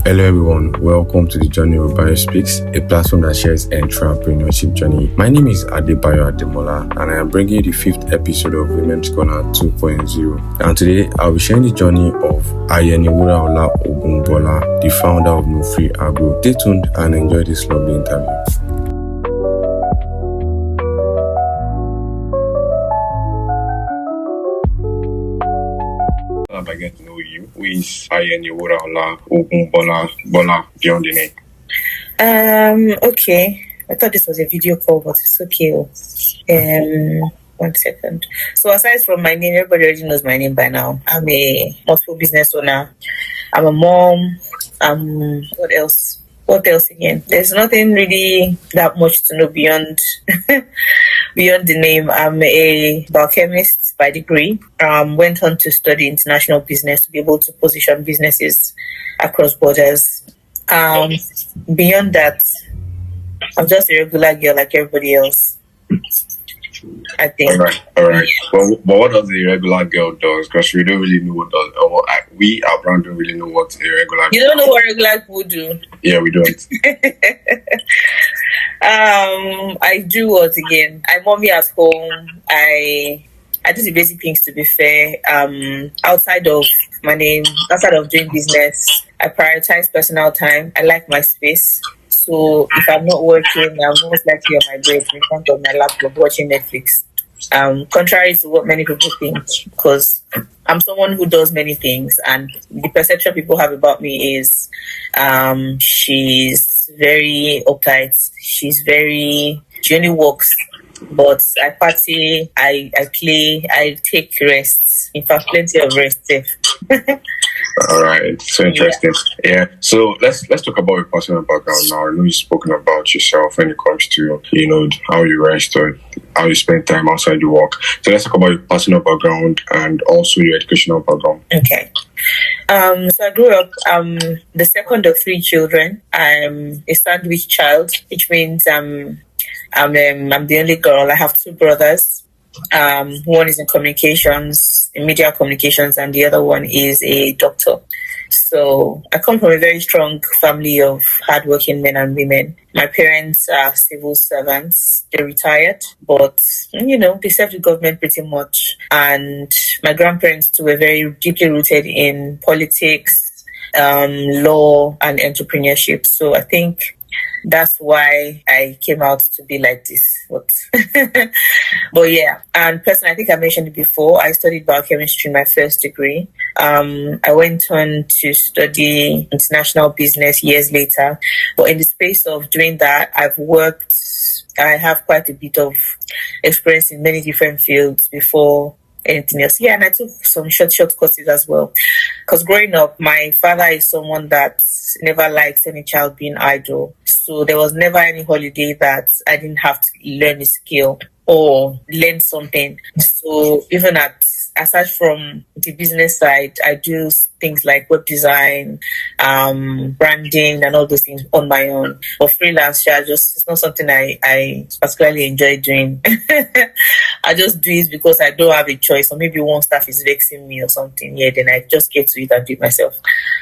Hello everyone, welcome to the Journey of Bio Speaks, a platform that shares entrepreneurship journey. My name is Adebayo Ademola and I am bringing you the 5th episode of Women's Corner 2.0. And today I'll be sharing the journey of Ayeni-Wuraola Ogungbola, the founder of No Free Agro. Stay tuned and enjoy this lovely interview. By getting to know you, who is Ayeni-Wuraola Ogungbola beyond the name? Okay. I thought this was a video call, but it's okay. 1 second. So aside from my name, everybody already knows my name by now. I'm a multiple business owner. I'm a mom. What else? What else again? There's nothing really that much to know beyond beyond the name. I'm a biochemist by degree. Went on to study international business to be able to position businesses across borders. Beyond that, I'm just a regular girl like everybody else, I think. All right. But what does a regular girl does? Because we don't really know what does. We, our brand, don't really know what a regular. You don't know what regular people do. Yeah, we don't. I do what again? I'm mommy at home. I do the basic things, to be fair. Outside of my name, outside of doing business, I prioritize personal time. I like my space. So if I'm not working, I'm most likely on my bed in front of my laptop watching Netflix. Contrary to what many people think, because I'm someone who does many things, and the perception people have about me is she's very uptight. She only works, but I party, I play, I take rests. In fact, plenty of rest. All right, so interesting. Yeah. So let's talk about your personal background now. I know you've spoken about yourself when it comes to how you rest or how you spend time outside your work. So let's talk about your personal background and also your educational background. Okay. So I grew up the second of 3 children. I'm a sandwich child, which means I'm the only girl. I have 2 brothers. One is in media communications, and the other one is a doctor. So I come from a very strong family of hardworking men and women. My parents are civil servants. They're retired, but they serve the government pretty much. And my grandparents too were very deeply rooted in politics, law, and entrepreneurship. So I think that's why I came out to be like this. But yeah, and personally, I think I mentioned it before, I studied biochemistry in my first degree. I went on to study international business years later. But in the space of doing that, I have quite a bit of experience in many different fields before anything else. Yeah, and I took some short courses as well. Because growing up, my father is someone that never likes any child being idle. So there was never any holiday that I didn't have to learn a skill or learn something. So even aside from the business side, I do things like web design, branding, and all those things on my own. But freelance, it's not something I particularly enjoy doing. I just do it because I don't have a choice, or maybe one staff is vexing me or something. Yeah, then I just get to it and do it myself.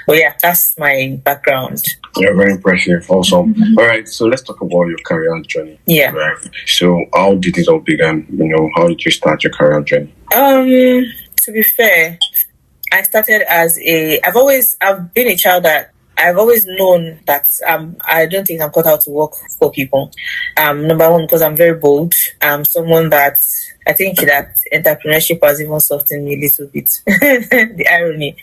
But yeah, that's my background. Yeah, very impressive. Awesome. All right, so let's talk about your career journey. Yeah. Right. So how did it all begin? How did you start your career journey? To be fair, I started I've been a child that I've always known that I don't think I'm cut out to work for people. Number one, because I'm very bold. I'm someone that I think that entrepreneurship has even softened me a little bit. The irony.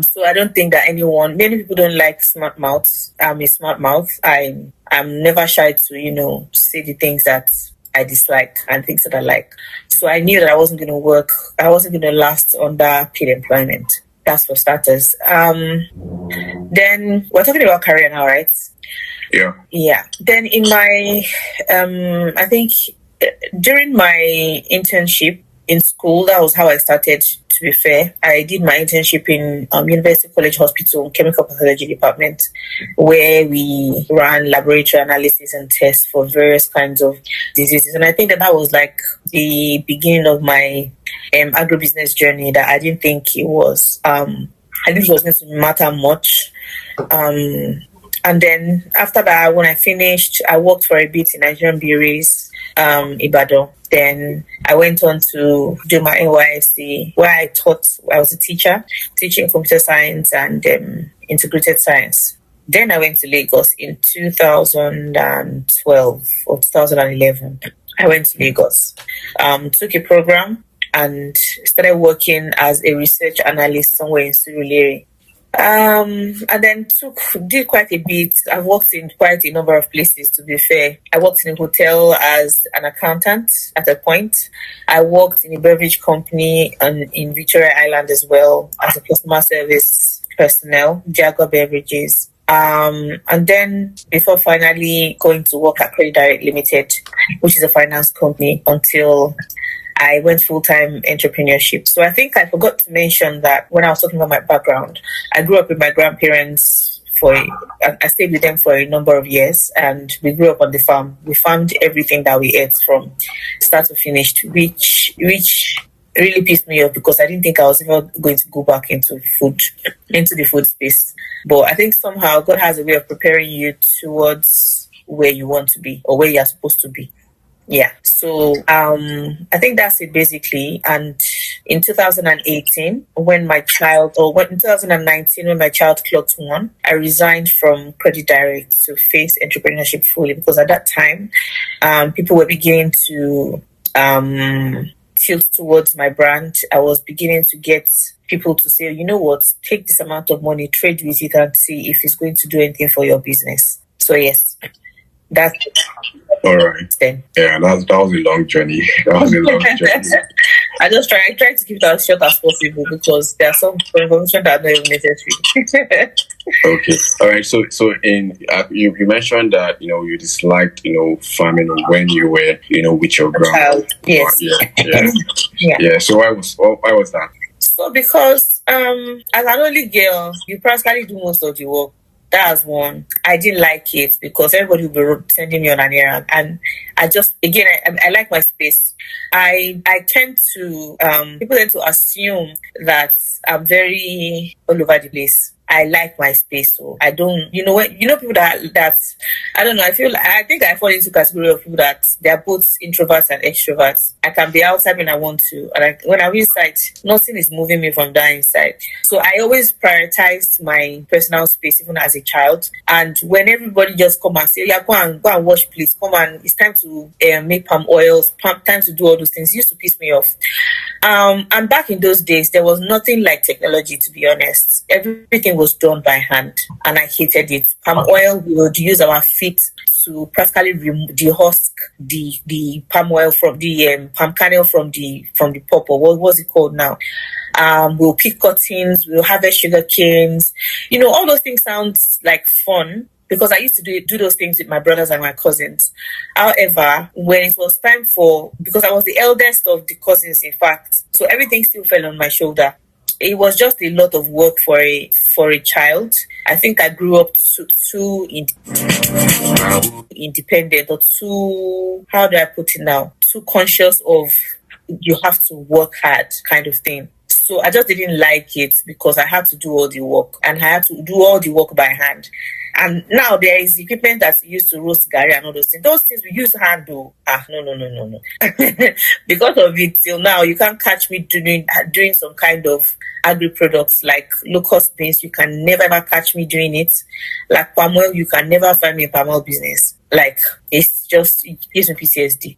So I don't think that many people don't like smart mouths. I'm a smart mouth. I'm never shy to, say the things that I dislike and things that I like. So I knew that I wasn't going to last under paid employment. That's for starters. Then we're talking about career now, right? Yeah. Yeah. Then in my, I think during my internship in school, that was how I started, to be fair. I did my internship in University College Hospital, Chemical Pathology Department, where we ran laboratory analysis and tests for various kinds of diseases. And I think that was like the beginning of my agribusiness journey, that I didn't think it was going to matter much. And then after that, when I finished, I worked for a bit in Nigerian breweries, Ibadan. Then I went on to do my NYSC, where I was a teacher, teaching computer science and integrated science. Then I went to Lagos in 2012 or 2011. I went to Lagos, took a program and started working as a research analyst somewhere in Surulere. And then did quite a bit. I've worked in quite a number of places, to be fair. I worked in a hotel as an accountant at a point. I worked in a beverage company in Victoria Island as well as a customer service personnel, Jaguar Beverages. And then before finally going to work at Credit Direct Limited, which is a finance company, until I went full-time entrepreneurship. So I think I forgot to mention that when I was talking about my background, I grew up with my grandparents I stayed with them for a number of years, and we grew up on the farm. We farmed everything that we ate from start to finish, which really pissed me off because I didn't think I was ever going to go back into the food space. But I think somehow God has a way of preparing you towards where you want to be or where you're supposed to be. Yeah. So I think that's it basically. And in 2019, in 2019, when my child clocked 1, I resigned from Credit Direct to face entrepreneurship fully, because at that time, people were beginning to tilt towards my brand. I was beginning to get people to say, you know what, take this amount of money, trade with it and see if it's going to do anything for your business. So yes, that's all right. Then. Yeah, that was a long journey. I tried to keep it as short as possible because there are some information that are not even necessary. Okay. All right. So you mentioned that you disliked farming when you were with your grandma. Yes. Yeah. So why was that? So because as an only girl, you practically do most of the work. That's one. I didn't like it because everybody would be sending me on an errand, and I just, again, I like my space. I tend to people tend to assume that I'm very all over the place. I like my space, so I don't. People that I don't know. I think I fall into the category of people that they are both introverts and extroverts. I can be outside when I want to, and when I'm inside, nothing is moving me from that inside. So I always prioritized my personal space, even as a child. And when everybody just come and say, "Yeah, go and wash, please. Come and it's time to make palm oils, time to do all those things," it used to piss me off. And back in those days, there was nothing like technology, to be honest. Everything was done by hand, and I hated it. Palm oil, we would use our feet to practically dehusk the palm oil from the palm kernel from the pulp, or what was it called now? We'll pick cuttings, we'll harvest sugar canes. All those things sound like fun, because I used to do those things with my brothers and my cousins. However, when it was time because I was the eldest of the cousins, in fact, so everything still fell on my shoulder. It was just a lot of work for a child. I think I grew up too independent, or too, how do I put it now? Too conscious of you have to work hard kind of thing. So I just didn't like it because I had to do all the work, and I had to do all the work by hand. And now there is equipment that's used to roast gari and all those things. Those things we use hand do. No. Because of it, till now, you can't catch me doing some kind of agri products like locust beans. You can never ever catch me doing it. Like palm oil, you can never find me in palm oil business. Like, it gives me PTSD.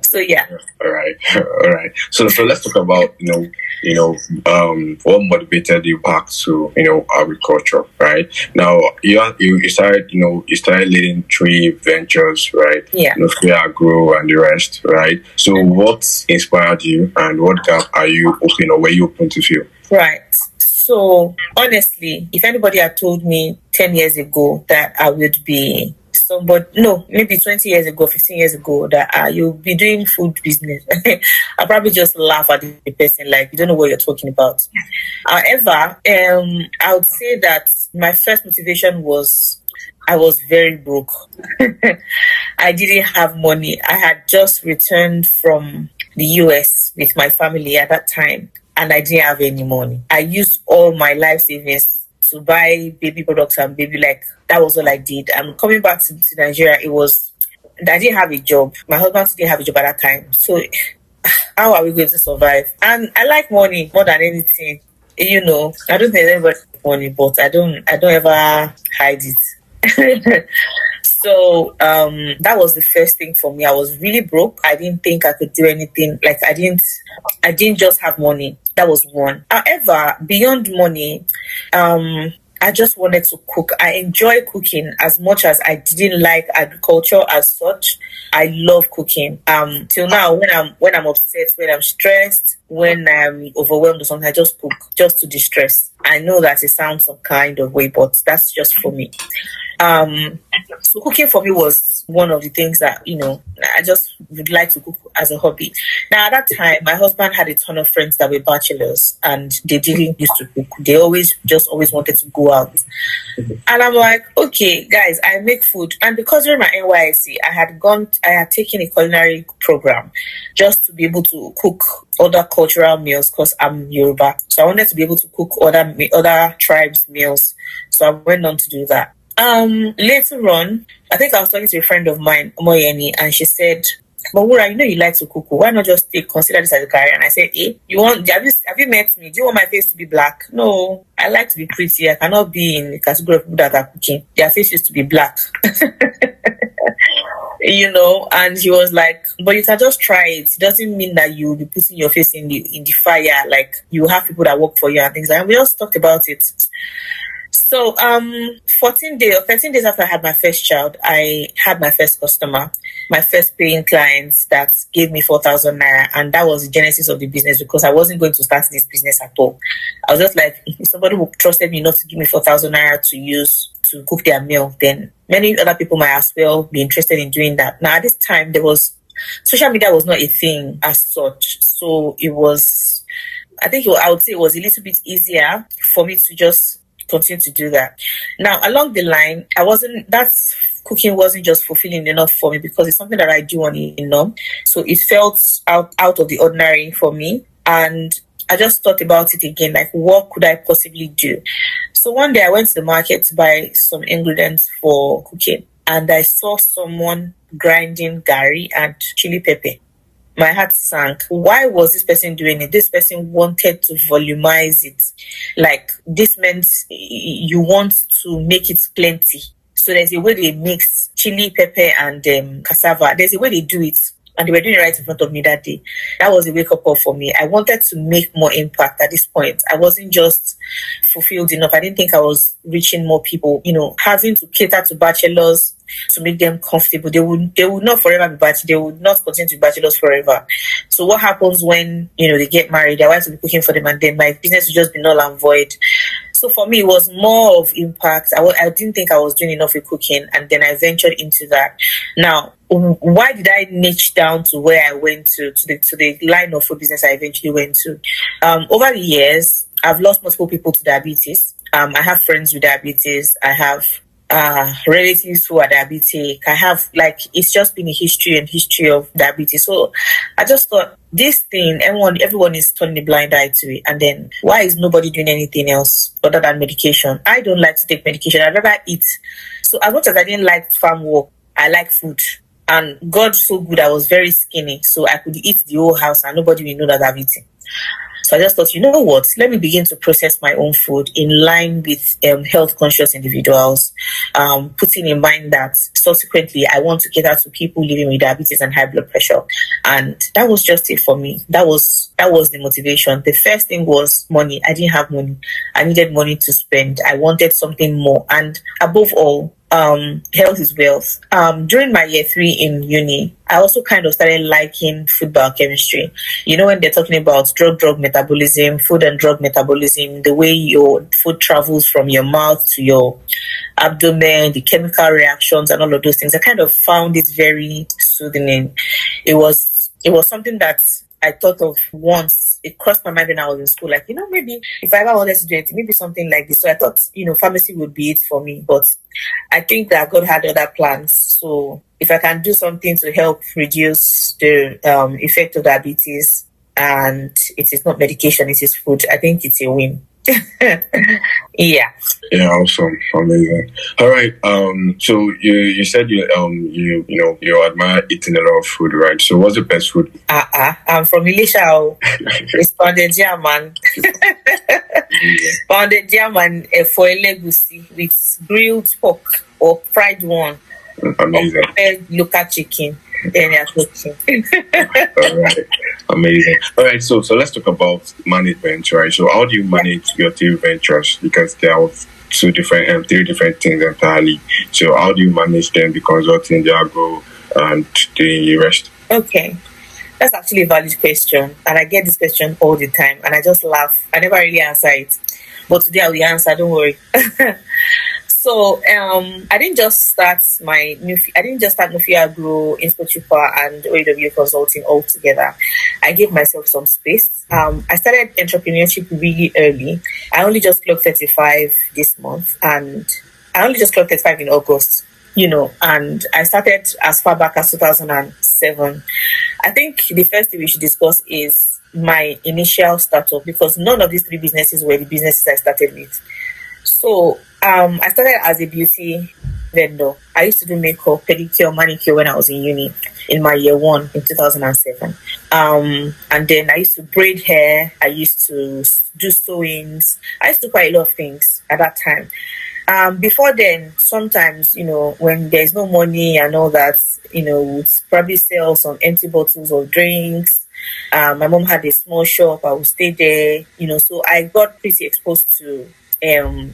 So yeah. All right. So let's talk about what motivated you back to agriculture, right? Now you started leading 3 ventures, right? Yeah. Fair Agro and the rest, right? So what inspired you, and what gap are you open, or were you open to fill? Right. So honestly, if anybody had told me 10 years ago that I would be maybe 20 years ago, 15 years ago, that you'll be doing food business, I'll probably just laugh at the person like, you don't know what you're talking about. However, I would say that my first motivation was I was very broke. I didn't have money. I had just returned from the US with my family at that time, and I didn't have any money. I used all my life savings to buy baby products and baby, like, that was all I did. And coming back to Nigeria, I didn't have a job. My husband didn't have a job at that time. So how are we going to survive? And I like money more than anything. I don't think anybody like money, but I don't ever hide it. So that was the first thing for me. I was really broke. I didn't think I could do anything. Like, I didn't just have money. That was one. However, beyond money, I just wanted to cook. I enjoy cooking as much as I didn't like agriculture as such. I love cooking. Till now, when I'm upset, when I'm stressed, when I'm overwhelmed or something, I just cook just to distress. I know that it sounds some kind of way, but that's just for me. So cooking for me was one of the things that, I just would like to cook as a hobby. Now, at that time, my husband had a ton of friends that were bachelors and they didn't used to cook. They always wanted to go out. And I'm like, okay, guys, I make food. And because during my NYSC, I had taken a culinary program just to be able to cook other cultural meals because I'm Yoruba. So I wanted to be able to cook other tribes' meals. So I went on to do that. Later on, I think I was talking to a friend of mine, Ayeni, and she said, "But Wura, you like to cook. Why not just consider this as a career?" And I said, have you met me? Do you want my face to be black? No, I like to be pretty. I cannot be in the category of people that are cooking. Their face used to be black. And he was like, but you can just try it. It doesn't mean that you'll be putting your face in the fire. Like, you have people that work for you and things like that. And we just talked about it. So 13 days after I had my first child, I had my first customer, my first paying client that gave me 4,000 naira. And that was the genesis of the business, because I wasn't going to start this business at all. I was just like, if somebody who trusted me not to give me 4,000 naira to use to cook their meal, then many other people might as well be interested in doing that. Now, at this time, social media was not a thing as such. So I would say it was a little bit easier for me to just continue to do that. Now, along the line, cooking wasn't just fulfilling enough for me, because it's something that I do on a norm. So it felt out of the ordinary for me. And I just thought about it again, like, what could I possibly do? So one day I went to the market to buy some ingredients for cooking, and I saw someone grinding gari and chili pepper. My heart sank. Why was this person doing it? This person wanted to volumize it. Like, this meant you want to make it plenty. So there's a way they mix chili, pepper, and cassava. There's a way they do it. And they were doing it right in front of me that day. That was a wake-up call for me. I wanted to make more impact at this point. I wasn't just fulfilled enough. I didn't think I was reaching more people. Having to cater to bachelors to make them comfortable. They would not forever be bachelors. They would not continue to be bachelors forever. So what happens when, they get married? Their wives will be cooking for them, and then my business will just be null and void. So for me, it was more of impact. I didn't think I was doing enough with cooking, and then I ventured into that. Now, why did I niche down to where I went to the line of food business I eventually went to? Over the years, I've lost multiple people to diabetes. I have friends with diabetes. I have relatives who are diabetic. I have, it's just been a history of diabetes. So I just thought, this thing, everyone is turning a blind eye to it. And then, why is nobody doing anything else other than medication? I don't like to take medication. I'd rather eat. So as much as I didn't like farm work, I like food. And God so good, I was very skinny. So I could eat the whole house and nobody will know that I've eaten. So I just thought, what? Let me begin to process my own food in line with health conscious individuals, putting in mind that subsequently I want to cater to people living with diabetes and high blood pressure. And that was just it for me. That was the motivation. The first thing was money. I didn't have money. I needed money to spend. I wanted something more. And above all, health is wealth. During my year 3 in uni, I also kind of started liking food biochemistry. When they're talking about drug metabolism, food and drug metabolism, the way your food travels from your mouth to your abdomen, the chemical reactions and all of those things, I kind of found it very soothing. It was something that I thought of once. It crossed my mind when I was in school, maybe if I ever wanted to do it, maybe something like this. So I thought, pharmacy would be it for me. But I think that God had other plans. So if I can do something to help reduce the effect of diabetes, and it is not medication, it is food, I think it's a win. Yeah. Yeah, awesome, amazing. All right. So you said you admire eating a lot of food, right? So what's the best food? I'm from Elisha. It's pounded jam and pounded jam and for legusi with grilled pork or fried one. Amazing. Or prepared local chicken. Then you're cooking. All right. Amazing. All right. So let's talk about management, right? So how do you manage your three ventures? Because there are three different things entirely. So how do you manage them? The consulting, the agro, and the rest? Okay. That's actually a valid question. And I get this question all the time. And I just laugh. I never really answer it. But today I will answer, don't worry. So I didn't just start Nufi Agro, Inspo Chupa, and OAW Consulting all together. I gave myself some space. I started entrepreneurship really early. I only just clocked 35 this month, and I only just clocked 35 in August. And I started as far back as 2007. I think the first thing we should discuss is my initial startup, because none of these three businesses were the businesses I started with. So I started as a beauty vendor. I used to do makeup, pedicure, manicure when I was in uni in my year one in 2007. And then I used to braid hair. I used to do sewings. I used to do quite a lot of things at that time. Before then, sometimes, when there's no money and all that, we'd probably sell some empty bottles of drinks. My mom had a small shop. I would stay there, so I got pretty exposed to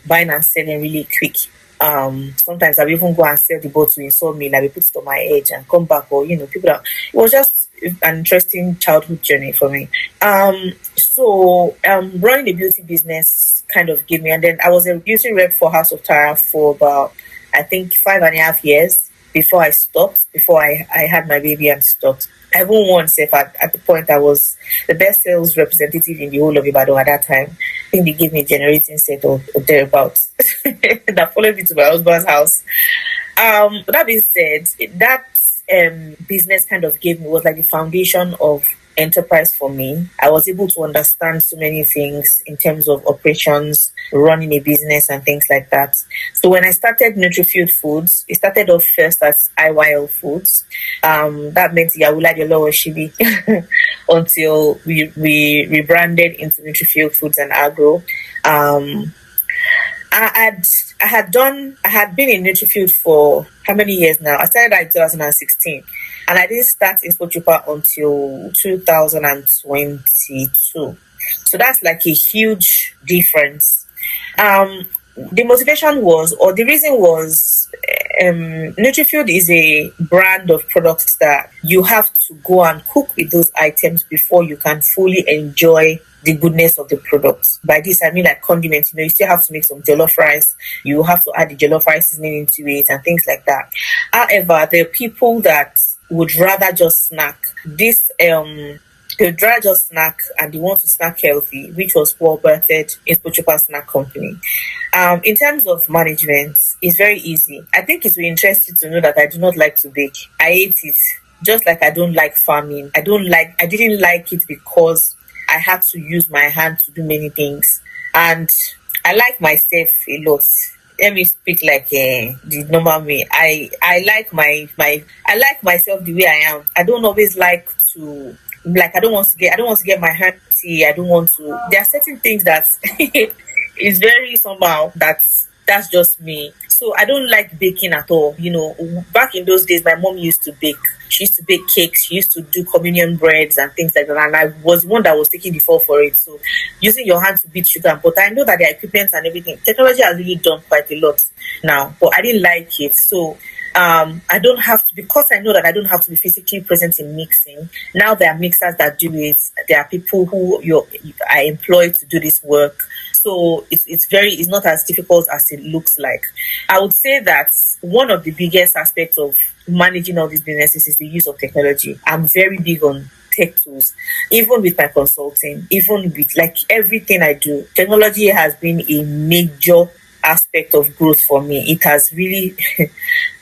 buying and selling really quick. Sometimes I would even go and sell the bottle in sawmill. I would put it on my edge and come back, or people that it was just an interesting childhood journey for me. So running a beauty business kind of gave me, and then I was a beauty rep for House of Tara for about, I think, 5.5 years before I stopped, before I had my baby and stopped. I even once, if at the point I was the best sales representative in the whole of Ibadan at that time. I think they gave me a generating set or thereabouts that followed me to my husband's house. That being said, that business kind of was like the foundation of enterprise for me. I was able to understand so many things in terms of operations, running a business and things like that. So when I started Nutrifield Foods, it started off first as IYL Foods. That meant Ayeni-Wuraola Ogungbola until we rebranded into Nutrifield Foods and Agro. I had been in Nutrifield for how many years now? I started in 2016, and I didn't start in Spochupa until 2022. So that's like a huge difference. The motivation was, or the reason was, Nutrifield is a brand of products that you have to go and cook with those items before you can fully enjoy the goodness of the product. By this, I mean like condiments. You still have to make some jollof rice. You have to add the jollof rice seasoning into it and things like that. However, there are people that would rather just snack. They'd rather just snack, and they want to snack healthy, which was well birthed in Spochupa Snack Company. In terms of management, it's very easy. I think it will interest you to know that I do not like to bake. I hate it. Just like I don't like farming. I didn't like it because I had to use my hand to do many things. And I like myself a lot. Let me speak like the normal me. I like I like myself the way I am. I don't always like to, like, I don't want to get my hand dirty. I don't want to. There are certain things that is very somehow that's just me. So I don't like baking at all. Back in those days, my mom used to bake. She used to bake cakes. She used to do communion breads and things like that. And I was one that was taking the fall for it. So using your hand to beat sugar and butter, I know that the equipment and everything, technology has really done quite a lot now. But I didn't like it. So I don't have to, because I know that I don't have to be physically present in mixing. Now there are mixers that do it. There are people who I employ to do this work. So it's not as difficult as it looks like. I would say that one of the biggest aspects of managing all these businesses is the use of technology. I'm very big on tech tools, even with my consulting, even with like everything I do. Technology has been a major aspect of growth for me. It has really,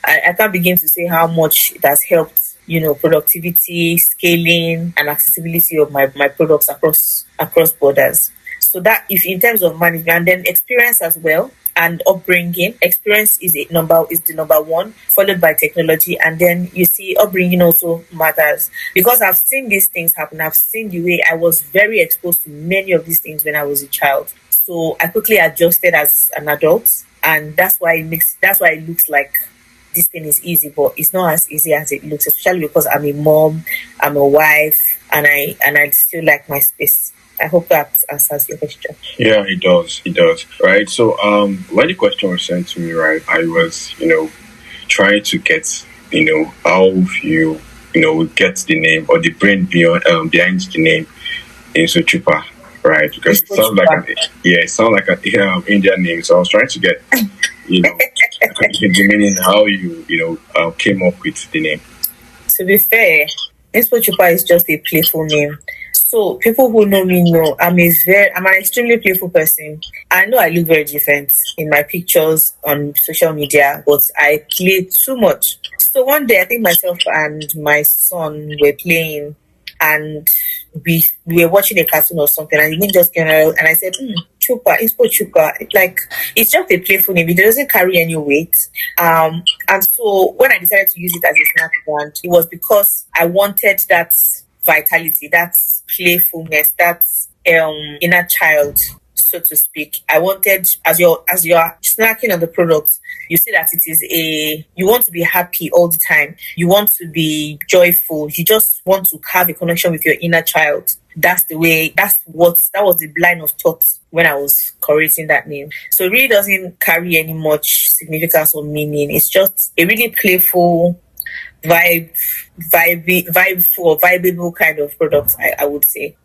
I can't begin to say how much it has helped, productivity, scaling, and accessibility of my products across borders. So that if in terms of management, and then experience as well and upbringing. Experience is the number one, followed by technology, and then you see upbringing also matters, because I've seen these things happen. I've seen the way I was very exposed to many of these things when I was a child. So I quickly adjusted as an adult, and that's why it looks like this thing is easy, but it's not as easy as it looks, especially because I'm a mom, I'm a wife, and I still like my space. I hope that answers your question. Yeah, it does. It does. Right. So, when the question was sent to me, right, I was, trying to get, how you, get the name or the brain behind the name Insochupa, right? Because it sounds like an Indian name. So I was trying to get, the meaning, how you, came up with the name. To be fair, Insochupa is just a playful name. So people who know me know I'm an extremely playful person. I know I look very different in my pictures on social media, but I play too much. So one day I think myself and my son were playing, and we were watching a cartoon or something, and he just came out and I said, Chupa, it's just a playful name. It doesn't carry any weight. And so when I decided to use it as a snack brand, it was because I wanted that vitality, that playfulness, that inner child, so to speak. I wanted, as you're snacking on the product, you see that it is you want to be happy all the time. You want to be joyful. You just want to have a connection with your inner child. That was the line of thought when I was creating that name. So it really doesn't carry any much significance or meaning. It's just a really playful, vibeable kind of product, I would say.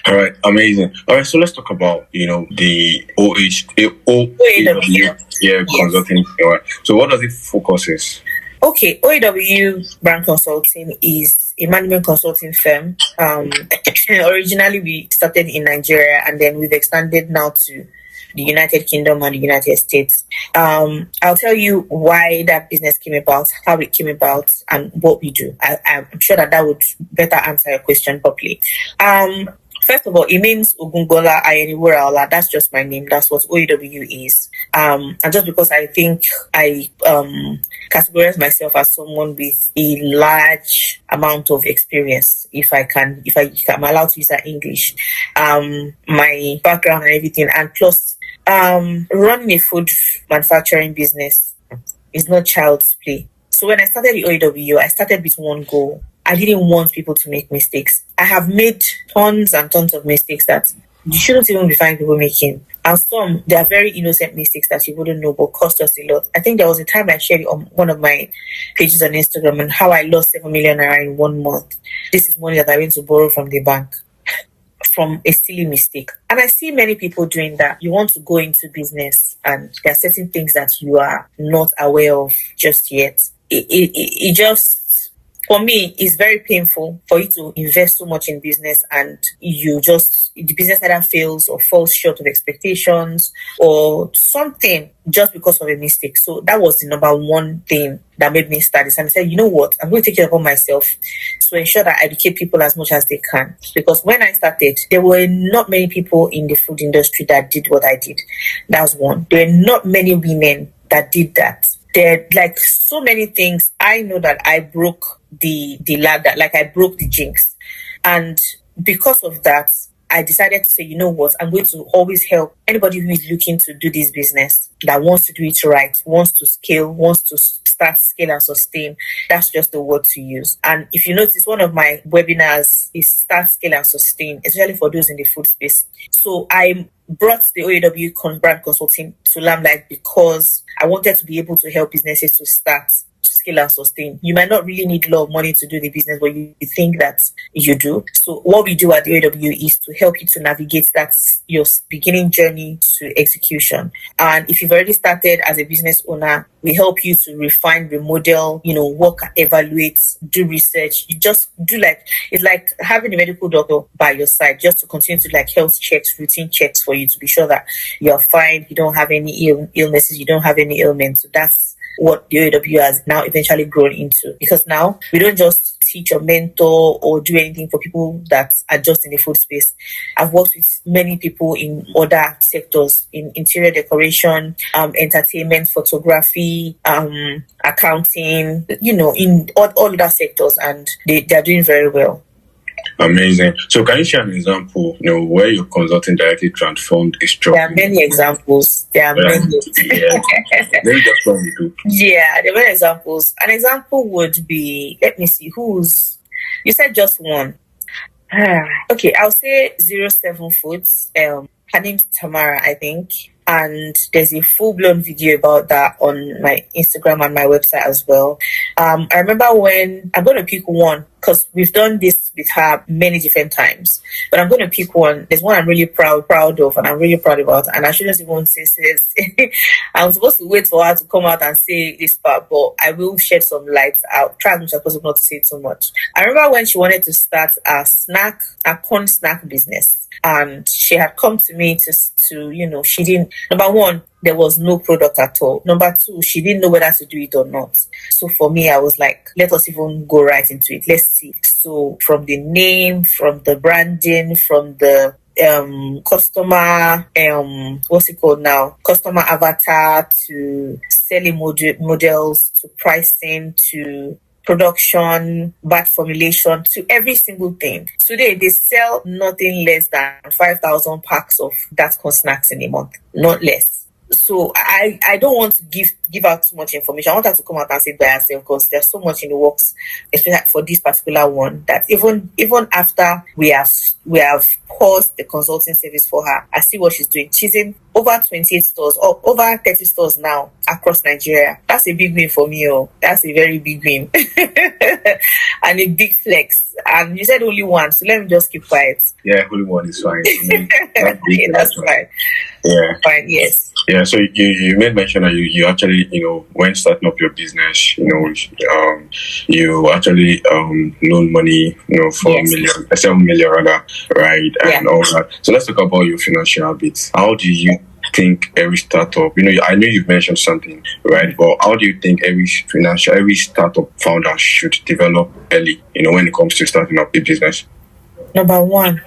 All right, amazing. All right, so let's talk about the OAW consulting. All right. So what does it focuses? Okay, OAW Brand Consulting is a management consulting firm. Originally we started in Nigeria, and then we've expanded now to the United Kingdom and the United States. I'll tell you why that business came about, how it came about, and what we do. I'm sure that would better answer your question properly. First of all, it means Ogungbola, Ayeni-Wuraola. That's just my name. That's what OAW is. And just because I think I categorize myself as someone with a large amount of experience, if I'm allowed to use that English, my background and everything, and plus running a food manufacturing business is not child's play. So when I started the OAW, I started with one goal. I didn't want people to make mistakes. I have made tons and tons of mistakes that you shouldn't even be finding people making. And some, they are very innocent mistakes that you wouldn't know but cost us a lot. I think there was a time I shared it on one of my pages on Instagram and how I lost 7 million naira in 1 month. This is money that I went to borrow from the bank from a silly mistake. And I see many people doing that. You want to go into business and there are certain things that you are not aware of just yet. It just, for me, it's very painful for you to invest so much in business and the business either fails or falls short of expectations or something just because of a mistake. So that was the number one thing that made me start this. And I said, you know what? I'm going to take it upon myself to ensure that I educate people as much as they can. Because when I started, there were not many people in the food industry that did what I did. That's one. There were not many women that did that. There like so many things. I know that I broke the ladder, like I broke the jinx. And because of that, I decided to say, you know what, I'm going to always help anybody who is looking to do this business, that wants to do it right, wants to scale, wants to start, scale, and sustain. That's just the word to use. And if you notice, one of my webinars is Start, Scale, and Sustain, especially for those in the food space. So I brought the OAW brand consulting to Limelight because I wanted to be able to help businesses to start, to scale, and sustain. You might not really need a lot of money to do the business, but you think that you do. So what we do at the OAW is to help you to navigate that your beginning journey to execution. And if you've already started as a business owner, we help you to refine, remodel, work, evaluate, do research. You just do it's like having a medical doctor by your side, just to continue to health checks, routine checks for you to be sure that you're fine, you don't have any illnesses, you don't have any ailments. So that's what the OAW has now eventually grown into. Because now we don't just teach or mentor or do anything for people that are just in the food space. I've worked with many people in other sectors, in interior decoration, entertainment, photography, accounting, in all other sectors, and they're doing very well. Amazing. So can you share an example, where your consulting directly transformed a structure? There are many examples. There are many. Yeah. Maybe just one we do. Yeah, there are many examples. An example would be, let me see, you said just one. Okay, I'll say 07 Foods. Her name's Tamara, I think. And there's a full-blown video about that on my Instagram and my website as well. I remember when I'm going to pick one, because we've done this with her many different times, but I'm going to pick one. There's one I'm really proud of, and I'm really proud about, and I shouldn't even say I'm supposed to wait for her to come out and say this part, but I will shed some light. I'll try as much as possible not to say too much. I remember when she wanted to start a corn snack business, and she had come to me to she didn't, number one, there was no product at all. Number two, she didn't know whether to do it or not. So for me, I was like, let us even go right into it. Let's see. So from the name, from the branding, from the customer, what's it called now? Customer avatar, to selling models, to pricing, to production, batch formulation, to every single thing. Today, they sell nothing less than 5,000 packs of that corn snacks in a month, not less. So I don't want to give out too much information. I want her to come out and say it by herself, because there's so much in the works, especially for this particular one, that even after we have paused the consulting service for her, I see what she's doing. She's in over 28 stores, or over 30 stores now across Nigeria. That's a big win for me. That's a very big win. And a big flex. And you said only one, so let me just keep quiet. Yeah, only one is fine. Okay, that's fine. Yeah. Fine, yes. Yeah, so you made mention that you actually, when starting up your business, you actually loan money, for Yes. 7 million rather, right? And Yeah. all that. So let's talk about your financial bits. How do you think every startup, I know you've mentioned something, right? But how do you think every startup founder should develop early, when it comes to starting up a business? Number one,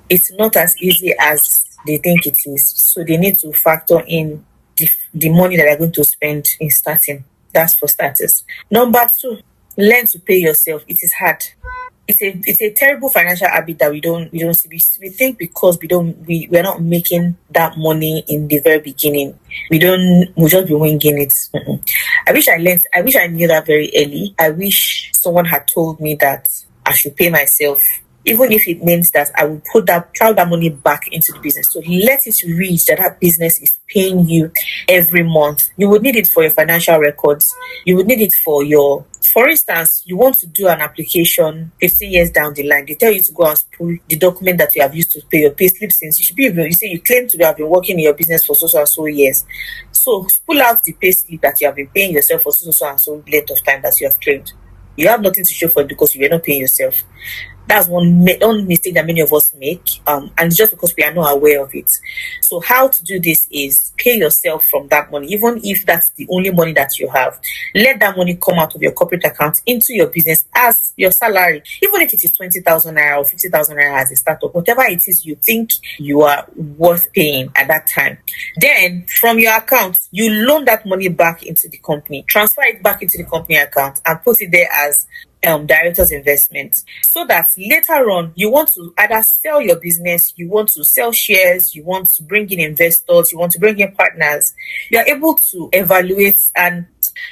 it's not as easy as they think it is. So they need to factor in the money that they're going to spend in starting. That's for starters. Number two, learn to pay yourself. It is hard. It's a terrible financial habit that we don't see. We think because we're not making that money in the very beginning, we'll just be winging it. I wish I knew that very early. I wish someone had told me that I should pay myself, even if it means that I will put that money back into the business. So let it reach that business is paying you every month. You would need it for your financial records. You would need it for instance, you want to do an application 15 years down the line. They tell you to go and pull the document that you have used to pay your payslip since. You say you claim to have been working in your business for so and so years. So pull out the payslip that you have been paying yourself for so and so length of time that you have claimed. You have nothing to show for it because you are not paying yourself. That's one mistake that many of us make, and it's just because we are not aware of it. So how to do this is pay yourself from that money, even if that's the only money that you have. Let that money come out of your corporate account into your business as your salary, even if it is 20,000 naira or 50,000 naira as a startup, whatever it is you think you are worth paying at that time. Then from your account, you loan that money back into the company, transfer it back into the company account, and put it there as director's investment, so that later on you want to either sell your business, you want to sell shares, you want to bring in investors, you want to bring in partners. You are able to evaluate and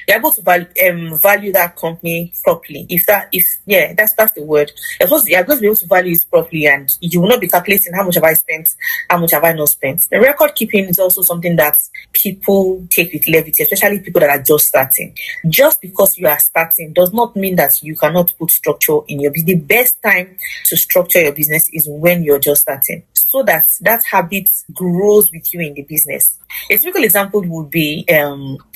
you're able to value that company properly. That's the word. You're going to be able to value it properly, and you will not be calculating how much have I spent, how much have I not spent. The record keeping is also something that people take with levity, especially people that are just starting. Just because you are starting does not mean that you cannot put structure in your business. The best time to structure your business is when you're just starting, so that habit grows with you in the business. A typical example would be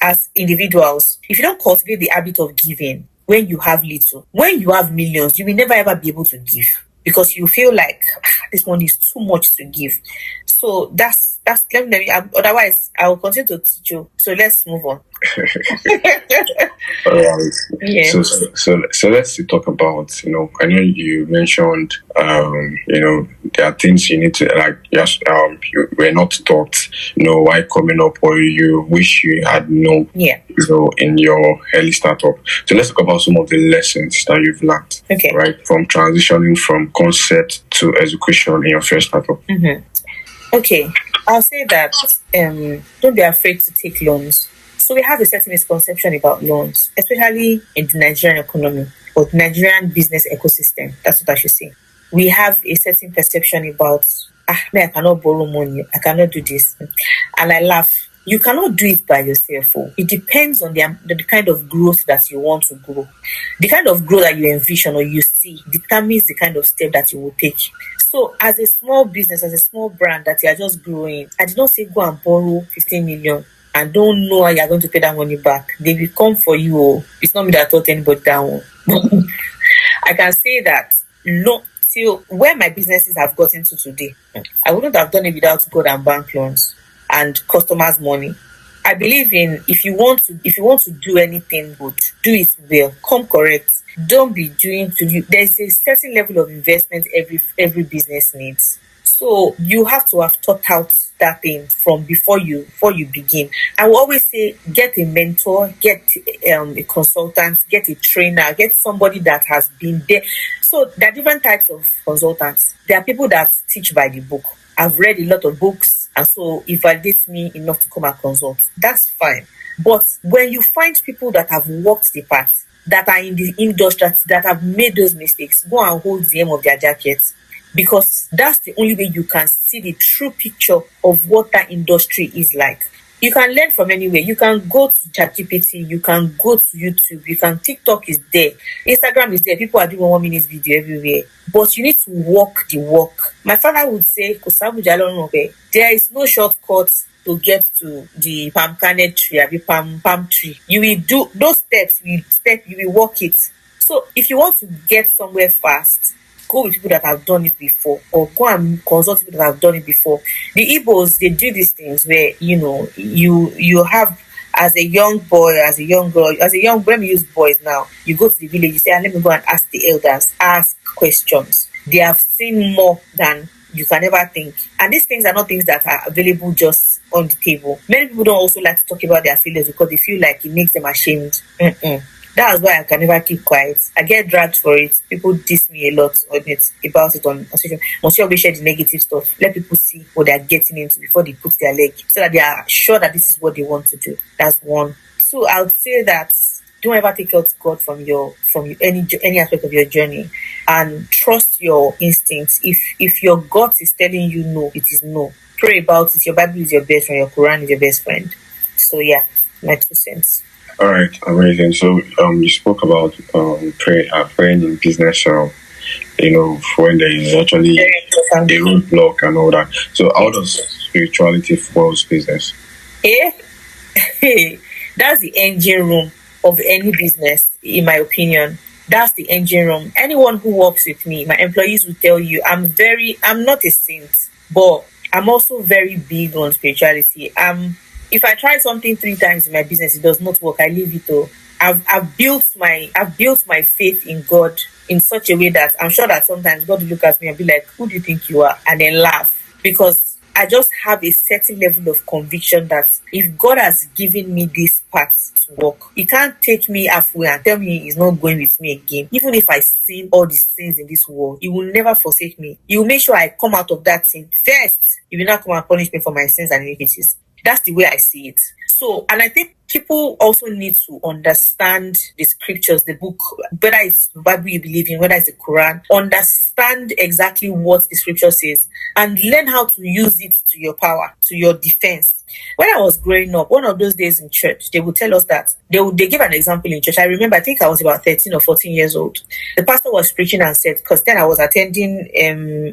as individuals, if you don't cultivate the habit of giving when you have little, when you have millions, you will never ever be able to give, because you feel like this money is too much to give. So that's Otherwise I will continue to teach you. So let's move on. All right. Yeah. So let's talk about, I know you mentioned, there are things you need to, like, yes, you were not taught, why coming up, or you wish you had known, Yeah. In your early startup. So let's talk about some of the lessons that you've learned, Okay. right, from transitioning from concept to execution in your first startup. Okay, I'll say that don't be afraid to take loans. So we have a certain misconception about loans, especially in the Nigerian economy or the Nigerian business ecosystem. That's what I should say. We have a certain perception about, I cannot borrow money, I cannot do this. And I laugh. You cannot do it by yourself. It depends on the kind of growth that you want to grow. The kind of growth that you envision or you see determines the kind of step that you will take. So as a small business, as a small brand that you are just growing, I did not say go and borrow 15 million and don't know how you are going to pay that money back. They will come for you. It's not me that taught anybody down. I can say that till where my businesses have gotten to today, I wouldn't have done it without God and bank loans and customers' money. I believe in if you want to do anything good, do it well, come correct. Don't be doing there's a certain level of investment every business needs. So you have to have thought out that thing from before you begin. I will always say get a mentor, get a consultant, get a trainer, get somebody that has been there. So there are different types of consultants. There are people that teach by the book. I've read a lot of books, and so it validates me enough to come and consult. That's fine. But when you find people that have walked the path, that are in the industry, that have made those mistakes, go and hold the hem of their jackets, because that's the only way you can see the true picture of what that industry is like. You can learn from anywhere. You can go to ChatGPT, you can go to YouTube, TikTok is there, Instagram is there. People are doing 1 minute video everywhere. But you need to walk the walk. My father would say, there is no shortcut to get to the palm kernel tree or the palm tree. You will do those steps, you will walk it. So if you want to get somewhere fast, go with people that have done it before, or go and consult people that have done it before. The Igbos, they do these things where, you have, as a young boy, as a young girl, let me use boys now, you go to the village, you say, let me go and ask the elders, ask questions. They have seen more than you can ever think. And these things are not things that are available just on the table. Many people don't also like to talk about their failures because they feel like it makes them ashamed. That's why I can never keep quiet. I get dragged for it. People diss me a lot about it on social media. Must you always share the negative stuff? Let people see what they're getting into before they put their leg, so that they are sure that this is what they want to do. That's one. Two, I would say that don't ever take out God from any aspect of your journey, and trust your instincts. If your gut is telling you no, it is no. Pray about it. Your Bible is your best friend. Your Quran is your best friend. So yeah, my 2 cents. All right, amazing. So you spoke about praying in business, when there is actually a roadblock and all that. So how does spirituality fuels business? That's the engine room of any business, in my opinion. That's the engine room. Anyone who works with me, my employees will tell you, I'm not a saint, but I'm also very big on spirituality. If I try something 3 times in my business, it does not work, I leave it. I've built my faith in God in such a way that I'm sure that sometimes God will look at me and be like, who do you think you are? And then laugh, because I just have a certain level of conviction that if God has given me this path to work, He can't take me halfway and tell me He's not going with me again. Even if I sin all the sins in this world, He will never forsake me. He will make sure I come out of that sin first. He will not come and punish me for my sins and iniquities. That's the way I see it. So, and I think people also need to understand the scriptures, the book, whether it's the Bible you believe in, whether it's the Quran, understand exactly what the scripture says and learn how to use it to your power, to your defense. When I was growing up, one of those days in church, they would tell us that they give an example in church. I remember, I think I was about 13 or 14 years old. The pastor was preaching and said, because then I was attending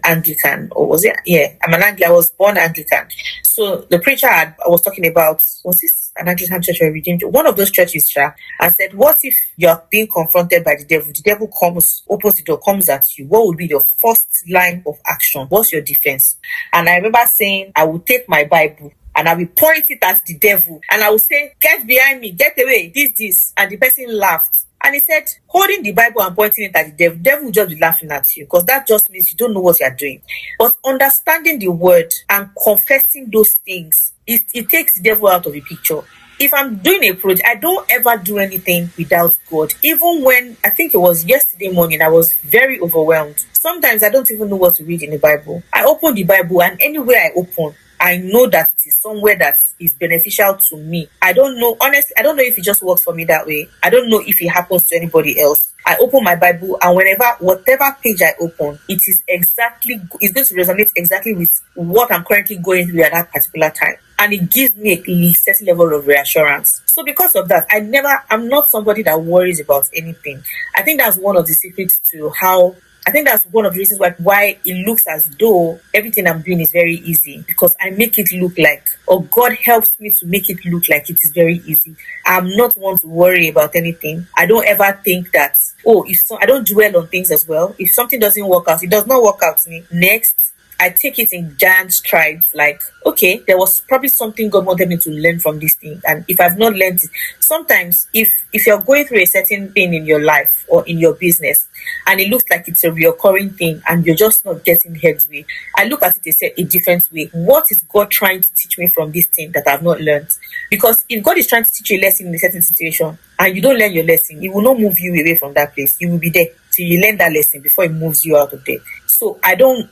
Anglican, or was it? Yeah, I was born Anglican. So the preacher was talking about, was this an Anglican church or a redeemed. One of those churches, and said, what if you're being confronted by the devil? The devil comes, opens the door, comes at you. What would be your first line of action? What's your defense? And I remember saying, I will take my Bible and I will point it at the devil and I will say, get behind me, get away, this. And the person laughed. And he said, holding the Bible and pointing it at the devil will just be laughing at you, because that just means you don't know what you're doing. But understanding the word and confessing those things, it takes the devil out of the picture. If I'm doing a project, I don't ever do anything without God. Even when, I think it was yesterday morning, I was very overwhelmed. Sometimes I don't even know what to read in the Bible. I open the Bible, and anywhere I open, I know that it is somewhere that is beneficial to me. I don't know, honestly, I don't know if it just works for me that way. I don't know if it happens to anybody else. I open my Bible, and whatever page I open, it's going to resonate exactly with what I'm currently going through at that particular time. And it gives me a certain level of reassurance. So because of that, I'm not somebody that worries about anything. I think that's one of the secrets to how, I think that's one of the reasons why it looks as though everything I'm doing is very easy, because I make it look like, or God helps me to make it look like it is very easy. I'm not one to worry about anything. I don't ever think that, I don't dwell on things as well. If something doesn't work out, it does not work out to me. Next, I take it in giant strides, like, okay, there was probably something God wanted me to learn from this thing. And if I've not learned it, sometimes if you're going through a certain thing in your life or in your business, and it looks like it's a reoccurring thing and you're just not getting headway, I look at it a different way. What is God trying to teach me from this thing that I've not learned? Because if God is trying to teach you a lesson in a certain situation and you don't learn your lesson, it will not move you away from that place. You will be there till you learn that lesson before it moves you out of there. So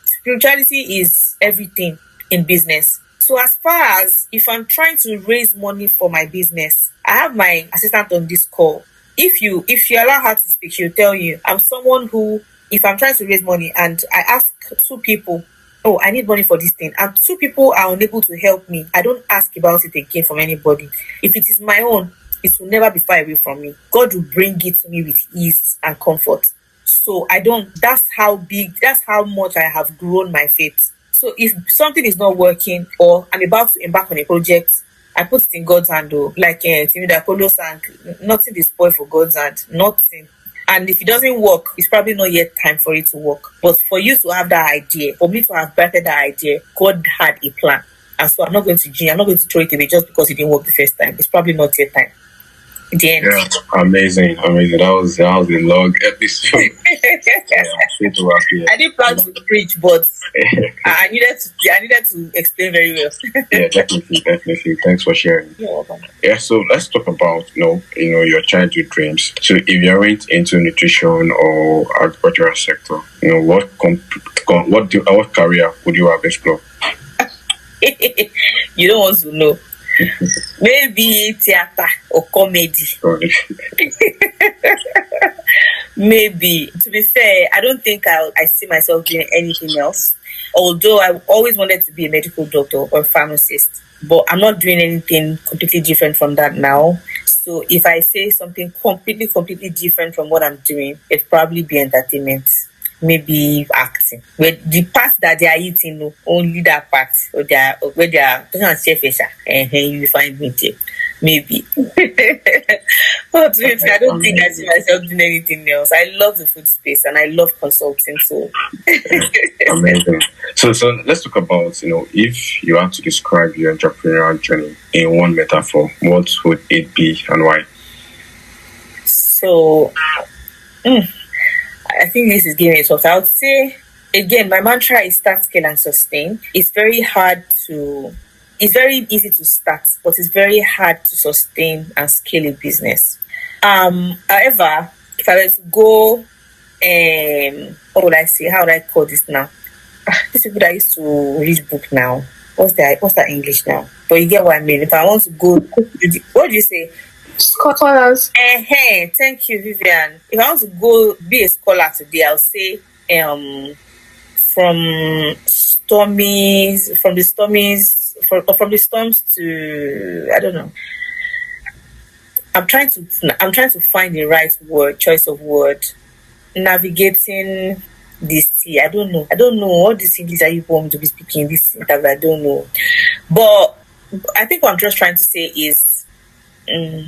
spirituality is everything in business. So as far as if I'm trying to raise money for my business, I have my assistant on this call. If you allow her to speak, she'll tell you, I'm someone who, if I'm trying to raise money and I ask two people, I need money for this thing, and two people are unable to help me, I don't ask about it again from anybody. If it is my own, it will never be far away from me. God will bring it to me with ease and comfort. So that's how much I have grown my faith. So if something is not working or I'm about to embark on a project, I put it in God's hand, like Timida Apollo sang, nothing is spoiled for God's hand, nothing. And if it doesn't work, it's probably not yet time for it to work. But for you to have that idea, for me to have birthed that idea, God had a plan. And so I'm not going to throw it away just because it didn't work the first time. It's probably not yet time. Yeah, amazing. That was a long episode. I didn't plan to preach, but I needed to explain very well. Yeah, definitely. Thanks for sharing. You're welcome. Yeah, so let's talk about your childhood dreams. So if you went into nutrition or agricultural sector, what career would you have explored? You don't want to know. Maybe theater or comedy. Maybe. To be fair, I don't think I see myself doing anything else. Although I always wanted to be a medical doctor or a pharmacist, but I'm not doing anything completely different from that now. So if I say something completely different from what I'm doing, it'd probably be entertainment. Maybe acting. Where the part that they are eating, only that part, or where they are chef, and you find me there. Maybe. But I don't think I see myself doing anything else. I love the food space and I love consulting. So amazing. So let's talk about if you had to describe your entrepreneurial journey in one metaphor, what would it be and why? So. I think this is giving me a thought. I would say, again, my mantra is start, scale, and sustain. It's very easy to start, but it's very hard to sustain and scale a business. However, if I were to go, what would I say? How would I call this now? These people that used to read book now. What's that English now? But you get what I mean. If I want to go, what do you say? Scholars. Thank you, Vivian. If I want to go be a scholar today, I'll say from the storms to, I don't know. I'm trying to find the right choice of word. Navigating the sea. I don't know what the English are you want to be speaking this interview. I don't know. But I think what I'm just trying to say is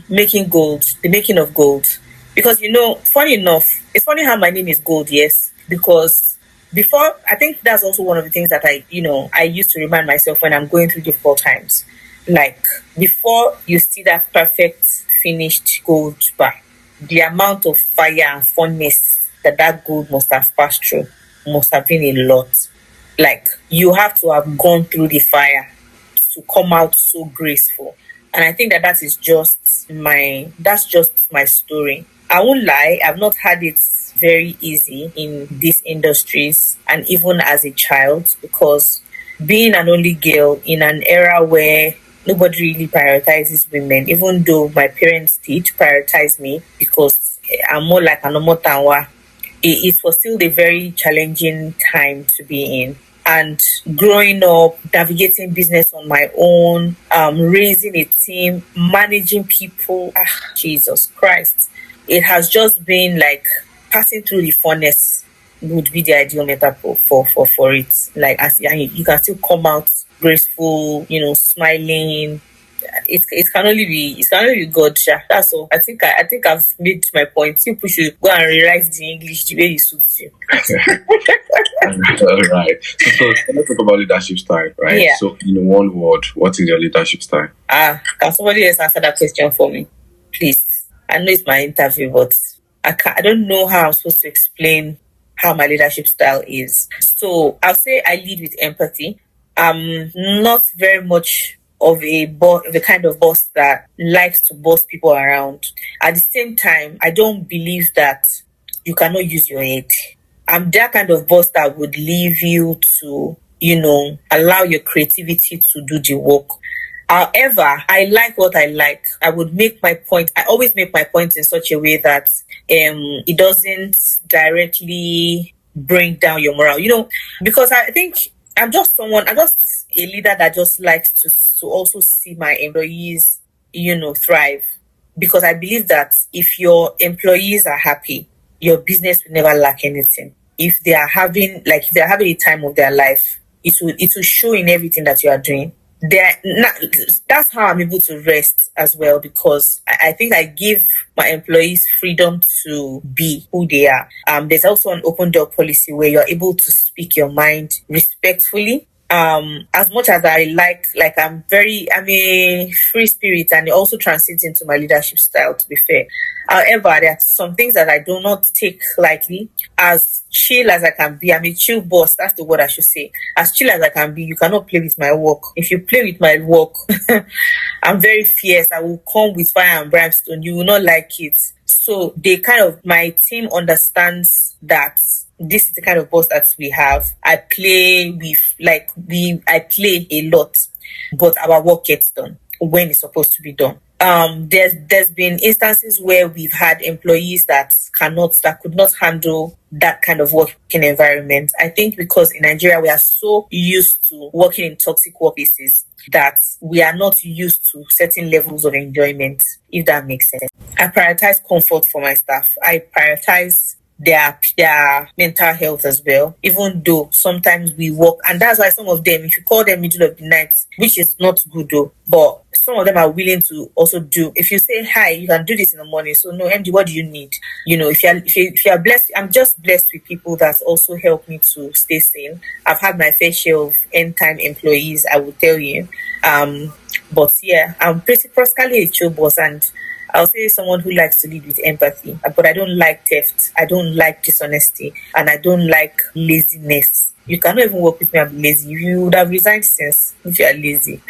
making gold, the making of gold. Because, funny enough, it's funny how my name is Gold, yes. Because before, I think that's also one of the things that I used to remind myself when I'm going through difficult times. Like, before you see that perfect finished gold bar, the amount of fire and furnace that gold must have passed through must have been a lot. Like, you have to have gone through the fire to come out so graceful. And I think that is just that's just my story. I won't lie, I've not had it very easy in these industries, and even as a child, because being an only girl in an era where nobody really prioritizes women, even though my parents did prioritize me because I'm more like an omotanwa, it was still a very challenging time to be in. And growing up, navigating business on my own, raising a team, managing people, Jesus Christ. It has just been like passing through the furnace would be the ideal metaphor for it. Like, as you can still come out graceful, smiling. It can only be God. That's all. I think I've made my point. People should go and rewrite the English the way it suits you. All right. So let's talk about leadership style, right? Yeah. So in one word, what is your leadership style? Can somebody else answer that question for me, please? I know it's my interview, but I don't know how I'm supposed to explain how my leadership style is. So I'll say I lead with empathy. I'm not very much of the kind of boss that likes to boss people around. At the same time, I don't believe that you cannot use your head. I'm that kind of boss that would leave you to, allow your creativity to do the work. However, I like what I like. I would make my point. I always make my point in such a way that it doesn't directly bring down your morale. Because I think I'm just a leader that just likes to also see my employees, thrive. Because I believe that if your employees are happy, your business will never lack anything. If they're having a time of their life, it will show in everything that you are doing. That's how I'm able to rest as well, because I think I give my employees freedom to be who they are. There's also an open door policy where you're able to speak your mind respectfully. As much as I'm a free spirit, and it also translates into my leadership style, to be fair. However, there are some things that I do not take lightly. As chill as I can be, I'm a chill boss, that's the word I should say. As chill as I can be, you cannot play with my work. If you play with my work, I'm very fierce. I will come with fire and brimstone. You will not like it. So my team understands that this is the kind of boss that we have. I play a lot, but our work gets done when it's supposed to be done. There's been instances where we've had employees that could not handle that kind of working environment. I think because in Nigeria we are so used to working in toxic workplaces that we are not used to certain levels of enjoyment, if that makes sense. I prioritize comfort for my staff. I prioritize their mental health as well, even though sometimes we work, and that's why some of them, if you call them middle of the night, which is not good though, but some of them are willing to also do. If you say hi, you can do this in the morning. So no, MD, what do you need? If you are blessed, I'm just blessed with people that also help me to stay sane. I've had my fair share of end time employees, I will tell you. But yeah, I'm practically a chill boss, and I'll say someone who likes to lead with empathy, but I don't like theft, I don't like dishonesty, and I don't like laziness. You cannot even work with me, I'm lazy. You would have resigned since if you are lazy.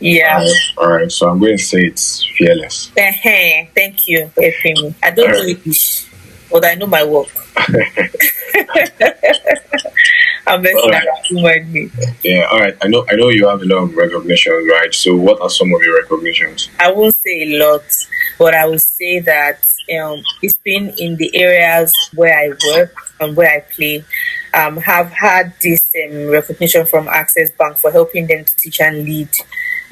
Yeah. All right. So I'm going to say it's fearless. Thank you for helping me. I don't know English, but I know my work. I'm messing me. Yeah, all right. I know you have a lot of recognitions, right? So what are some of your recognitions? I won't say a lot, but I will say that it's been in the areas where I work and where I play. Have had this recognition from Access Bank for helping them to teach and lead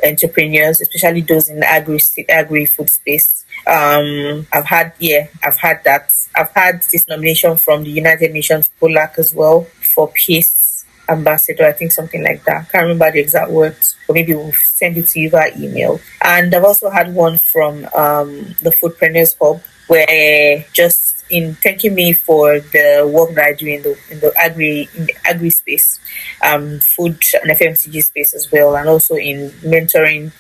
entrepreneurs, especially those in the agri-food space. I've had that. I've had this nomination from the United Nations POLAC as well for peace. ambassador, I think something like that. Can't remember the exact words, but maybe we'll send it to you via email. And I've also had one from the Foodpreneurs Hub, where just in thanking me for the work that I do in the agri space, food and FMCG space as well, and also in mentoring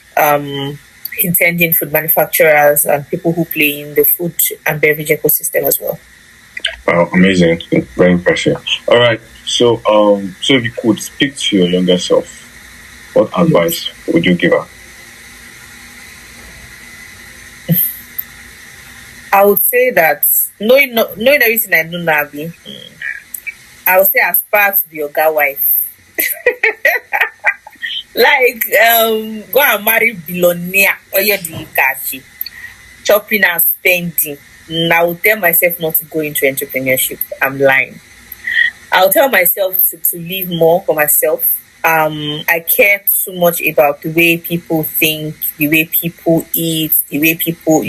intending food manufacturers and people who play in the food and beverage ecosystem as well. Wow, amazing. Very impressive. All right. So so if you could speak to your younger self, what advice would you give her? I would say that knowing everything I know now, I would say aspire to be your guy wife. Like go and marry billionaire or you're the cash, shopping and spending. And I will tell myself not to go into entrepreneurship. I'm lying. I'll tell myself to live more for myself. I care too much about the way people think, the way people eat, the way people,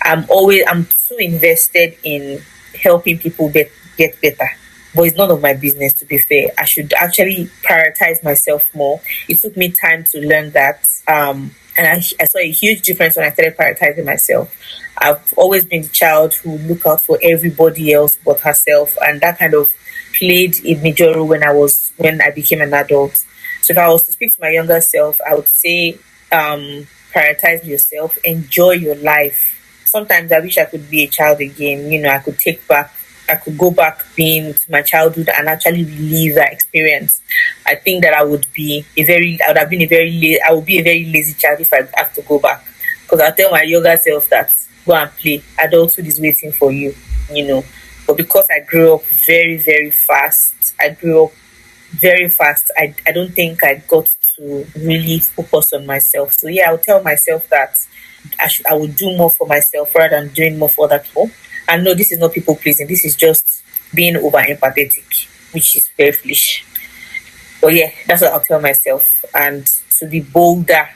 I'm so invested in helping people get better. But it's none of my business, to be fair. I should actually prioritize myself more. It took me time to learn that. And I saw a huge difference when I started prioritizing myself. I've always been the child who looked out for everybody else but herself. And that kind of played a major role when I became an adult. So if I was to speak to my younger self, I would say prioritize yourself, enjoy your life. Sometimes I wish I could be a child again. I could go back being to my childhood and actually relive that experience. I think that I would be a very lazy child if I have to go back. Because I tell my younger self that go and play. Adulthood is waiting for you, But because I grew up very, very fast, I don't think I got to really focus on myself. So yeah, I would tell myself that I would do more for myself rather than doing more for other people. And no, this is not people pleasing. This is just being over empathetic, which is very foolish. But yeah, that's what I'll tell myself. And to be bolder.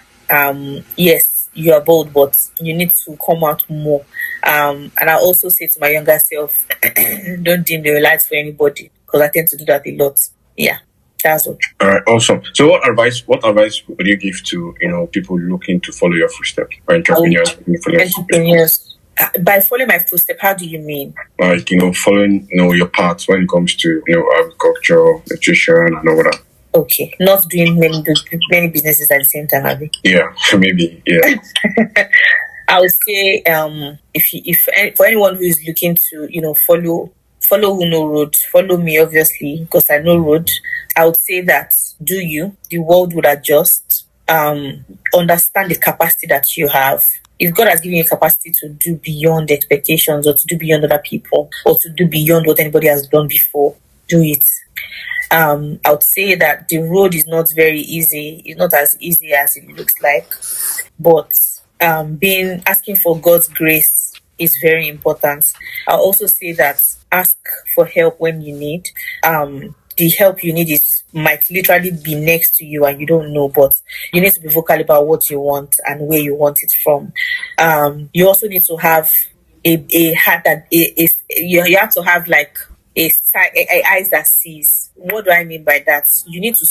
Yes, you are bold, but you need to come out more. And I also say to my younger self, don't dim the lights for anybody, because I tend to do that a lot. Yeah, that's all. All right, awesome. So what advice would you give to people looking to follow your footsteps, or entrepreneurs? Entrepreneurs. By following my footsteps, how do you mean? Like following your paths when it comes to agriculture, nutrition, and all that. Okay, not doing many businesses at the same time, Abby. Yeah, maybe. Yeah. I would say if for anyone who is looking to follow who know road, follow me obviously because I know road. I would say that the world would adjust. Understand the capacity that you have. If God has given you a capacity to do beyond expectations or to do beyond other people or to do beyond what anybody has done before, do it. I would say that the road is not very easy. It's not as easy as it looks like. But asking for God's grace is very important. I'll also say that ask for help when you need. The help you need might literally be next to you and you don't know, but you need to be vocal about what you want and where you want it from. You also need to have a heart that you have to have like a eyes that sees. What do I mean by that? You need to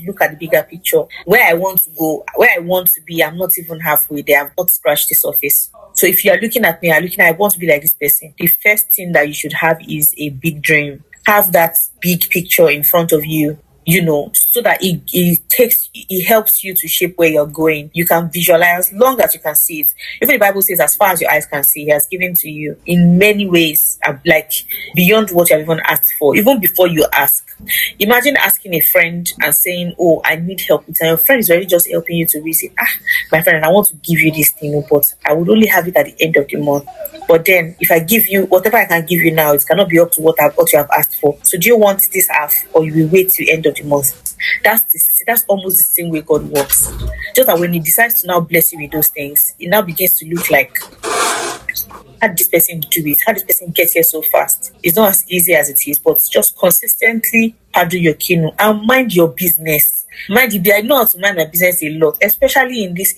look at the bigger picture. Where I want to go, where I want to be, I'm not even halfway there. I've not scratched the surface. So if you are looking at me, I want to be like this person. The first thing that you should have is a big dream. Have that big picture in front of you, so that it helps you to shape where you're going. You can visualize as long as you can see it. Even the Bible says, as far as your eyes can see, He has given to you in many ways, like beyond what you have even asked for, even before you ask. Imagine asking a friend and saying, "Oh, I need help." And your friend is already just helping you to reason, my friend, I want to give you this thing, but I would only have it at the end of the month. But then, if I give you whatever I can give you now, it cannot be up to what you have asked for. So, do you want this half, or you will wait till the end of the month? That's almost the same way God works. Just that when He decides to now bless you with those things, it now begins to look like, how did this person do it? How did this person get here so fast? It's not as easy as it is, but just consistently paddle your canoe and mind your business. Mind you, I know how to mind my business a lot, especially in this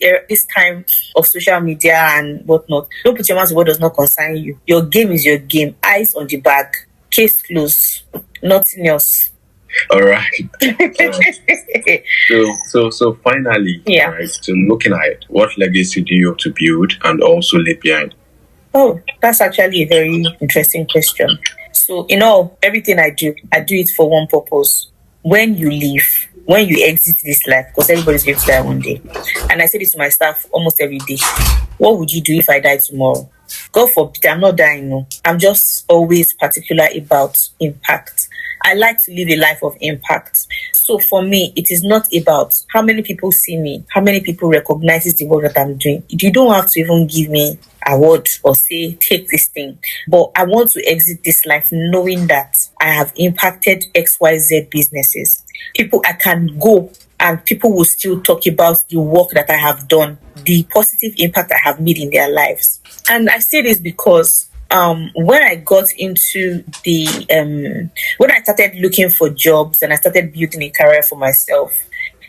time of social media and whatnot. Don't put your mouth to what does not concern you. Your game is your game. Eyes on the bag. Case closed. Nothing else. All right. So finally, Yeah. right, so looking at what legacy do you hope to build and also leave behind? Oh, that's actually a very interesting question. So, everything I do it for one purpose. When you leave, when you exit this life, because everybody's going to die one day. And I say this to my staff almost every day. What would you do if I die tomorrow? God forbid, I'm not dying, no. I'm just always particular about impact. I like to live a life of impact. So for me, it is not about how many people see me, how many people recognizes the work that I'm doing. You don't have to even give me award or say, take this thing. But I want to exit this life knowing that I have impacted XYZ businesses. People I can go and people will still talk about the work that I have done, the positive impact I have made in their lives. And I say this because when I got into when I started looking for jobs and I started building a career for myself,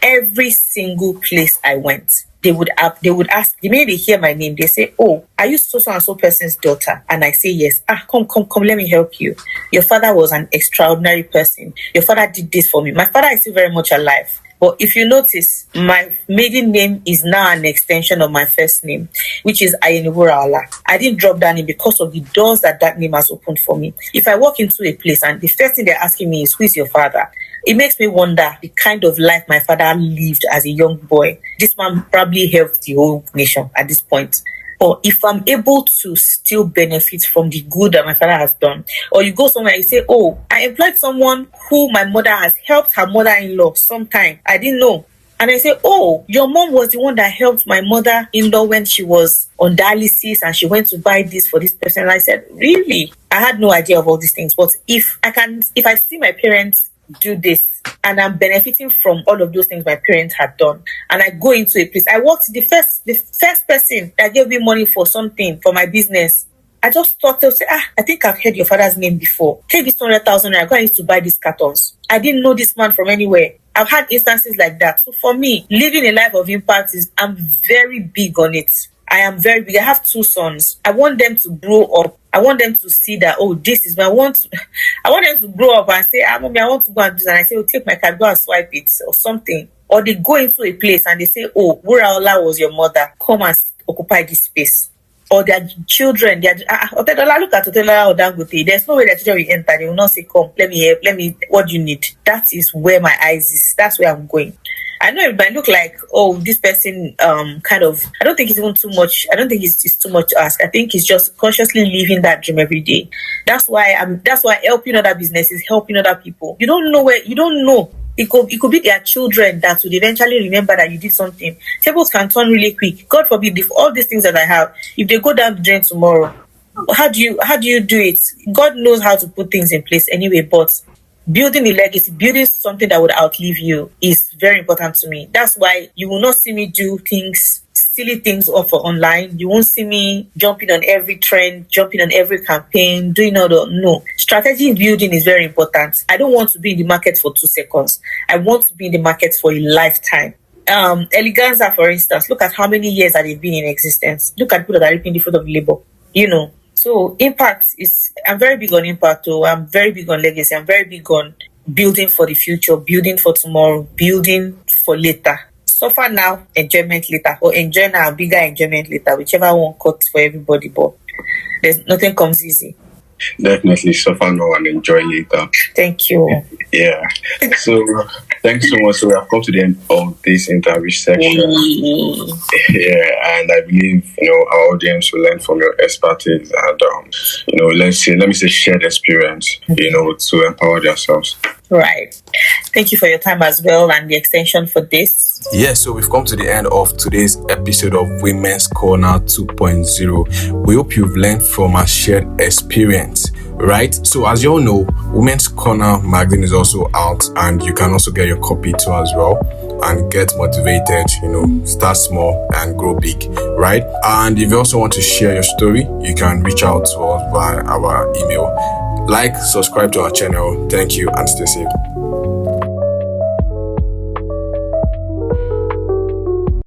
every single place I went, they would ask, the minute they hear my name, they say, "Oh, are you so and so person's daughter?" And I say, "Yes." Come, let me help you. Your father was an extraordinary person. Your father did this for me. My father is still very much alive. But if you notice, my maiden name is now an extension of my first name, which is Ayeni-Wuraola. I didn't drop that name because of the doors that name has opened for me. If I walk into a place and the first thing they're asking me is, "Who is your father?" it makes me wonder the kind of life my father lived as a young boy. This man probably helped the whole nation at this point. Or if I'm able to still benefit from the good that my father has done, or you go somewhere and you say, "Oh, I employed someone who my mother has helped her mother-in-law sometime. I didn't know." And I say, "Oh, your mom was the one that helped my mother-in-law when she was on dialysis and she went to buy this for this person." And I said, "Really? I had no idea of all these things." But if I see my parents do this and I'm benefiting from all of those things my parents had done, and I go into a place, I worked the first person that gave me money for something for my business. I just thought to say, I think I've heard your father's name before. Take this 200,000 naira, go and use to buy these cartons. I didn't know this man from anywhere. I've had instances like that. So for me, living a life of impact I'm very big on it. I am very big. I have 2 sons. I want them to grow up. I want them to see that, "Oh, this is what I want." I want them to grow up and say, "Mommy, I want to go and do this." And I say, "Oh, take my card, go and swipe it," or something. Or they go into a place and they say, "Oh, Wuraola was your mother. Come and occupy this space." Or their children, Otedola, look at Otedola or Dangote. There's no way their children will enter. They will not say, "Come, let me help. What do you need?" That is where my eyes is. That's where I'm going. I know it might look like, "Oh, this person kind of," I don't think it's even too much. I don't think it's too much to ask. I think it's just consciously living that dream every day. That's why helping other businesses, helping other people. You don't know. It could be their children that would eventually remember that you did something. Tables can turn really quick. God forbid, if all these things that I have, if they go down the drain tomorrow, how do you do it? God knows how to put things in place anyway, but building a legacy, building something that would outlive you is very important to me. That's why you will not see me do silly things off online. You won't see me jumping on every trend, jumping on every campaign, doing all the no. Strategy building is very important. I don't want to be in the market for 2 seconds. I want to be in the market for a lifetime. Eleganza, for instance, look at how many years that they've been in existence. Look at people that are reaping the fruit of labor. So impact I'm very big on impact. I'm very big on legacy. I'm very big on building for the future, building for tomorrow, building for later. Suffer now, enjoyment later, or enjoy now, bigger enjoyment later, whichever one cuts for everybody. But nothing comes easy. Definitely suffer now and enjoy later. Thank you. Yeah. So thanks so much. So we have come to the end of this interview section. Yeah, and I believe our audience will learn from your expertise and let me say shared experience, to empower themselves. Right. Thank you for your time as well and the extension for this. Yes, so we've come to the end of today's episode of Women's Corner 2.0. We hope you've learned from our shared experience, right? So as you all know, Women's Corner magazine is also out and you can also get your copy too as well and get motivated, start small and grow big, right? And if you also want to share your story, you can reach out to us via our email. Like, subscribe to our channel. Thank you and stay safe.